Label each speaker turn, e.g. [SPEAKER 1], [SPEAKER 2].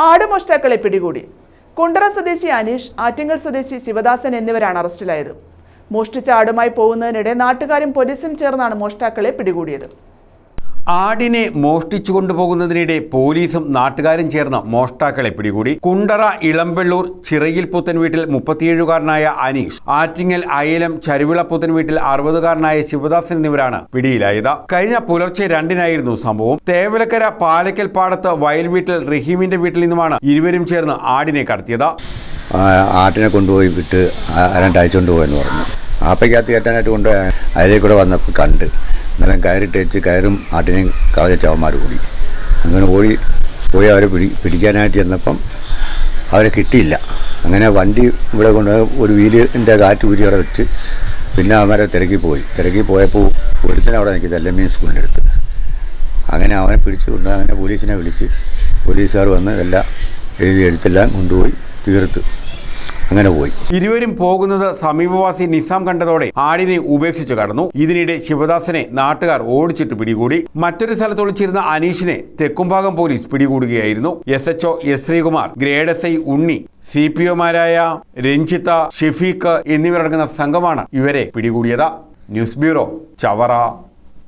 [SPEAKER 1] ആടുമോഷ്ടാക്കളെ പിടികൂടി. കുണ്ടറ സ്വദേശി അനീഷ്, ആറ്റിങ്ങൽ സ്വദേശി ശിവദാസൻ എന്നിവരാണ് അറസ്റ്റിലായത്. മോഷ്ടിച്ച ആടുമായി പോകുന്നതിനിടെ നാട്ടുകാരും പോലീസും ചേർന്നാണ് മോഷ്ടാക്കളെ പിടികൂടിയത്.
[SPEAKER 2] ആടിനെ മോഷ്ടിച്ചു കൊണ്ടുപോകുന്നതിനിടെ പോലീസും നാട്ടുകാരും ചേർന്ന് മോഷ്ടാക്കളെ പിടികൂടി. കുണ്ടറ ഇളമ്പള്ളൂർ ചിറയിൽ പുത്തൻ വീട്ടിൽ 37കാരനായ അനീഷ്, ആറ്റിങ്ങൽ അയലം ചരുവിള പുത്തൻ വീട്ടിൽ 60കാരനായ ശിവദാസൻ എന്നിവരാണ് പിടിയിലായത്. കഴിഞ്ഞ പുലർച്ചെ 2-നായിരുന്നു സംഭവം. തേവലക്കര പാലക്കൽ പാടത്ത് വയൽ വീട്ടിൽ റഹീമിന്റെ വീട്ടിൽ നിന്നുമാണ് ഇരുവരും ചേർന്ന് ആടിനെ കടത്തിയത്.
[SPEAKER 3] ആട്ടിനെ കൊണ്ടുപോയി വിട്ട് 2 കൊണ്ടുപോയെന്ന് പറഞ്ഞു. ആപ്പയ്ക്കകത്ത് കയറ്റാനായിട്ട് കൊണ്ടുപോയി അതിലേക്ക് കൂടെ വന്നപ്പോൾ കണ്ട് അന്നേരം കയറിട്ട് വെച്ച് കയറും ആട്ടിനെയും കവച അവന്മാർ കൂടി അങ്ങനെ പോയി അവരെ പിടിക്കാനായിട്ട് ചെന്നപ്പം അവരെ കിട്ടിയില്ല. അങ്ങനെ വണ്ടി ഇവിടെ കൊണ്ട് ഒരു വീലിൻ്റെ കാറ്റ് ഊരി അവിടെ വെച്ച് പിന്നെ അവന്മാരെ തിരക്കി പോയപ്പോൾ ഒരുത്തനെ അവിടെ നിൽക്കുന്നത് LME സ്കൂളിൻ്റെ അടുത്ത്. അങ്ങനെ അവനെ പിടിച്ചുകൊണ്ട് അങ്ങനെ പോലീസിനെ വിളിച്ച് പോലീസുകാർ വന്ന് എല്ലാം എഴുത്തെല്ലാം കൊണ്ടുപോയി തീർത്ത് അങ്ങനെ പോയി.
[SPEAKER 2] ഇരുവരും പോകുന്നത് സമീപവാസി നിസാം കണ്ടതോടെ ആടിനെ ഉപേക്ഷിച്ച് കടന്നു. ഇതിനിടെ ശിവദാസനെ നാട്ടുകാർ ഓടിച്ചിട്ട് പിടികൂടി. മറ്റൊരു സ്ഥലത്ത് ഒളിച്ചിരുന്ന അനീഷിനെ തെക്കുംഭാഗം പോലീസ് പിടികൂടുകയായിരുന്നു. SHO S Sreekumar, grade SI Unni, CPOമാരായ രഞ്ജിത്ത, ഷെഫീഖ് എന്നിവരടങ്ങുന്ന സംഘമാണ് ഇവരെ പിടികൂടിയത്. News bureau, Chavara.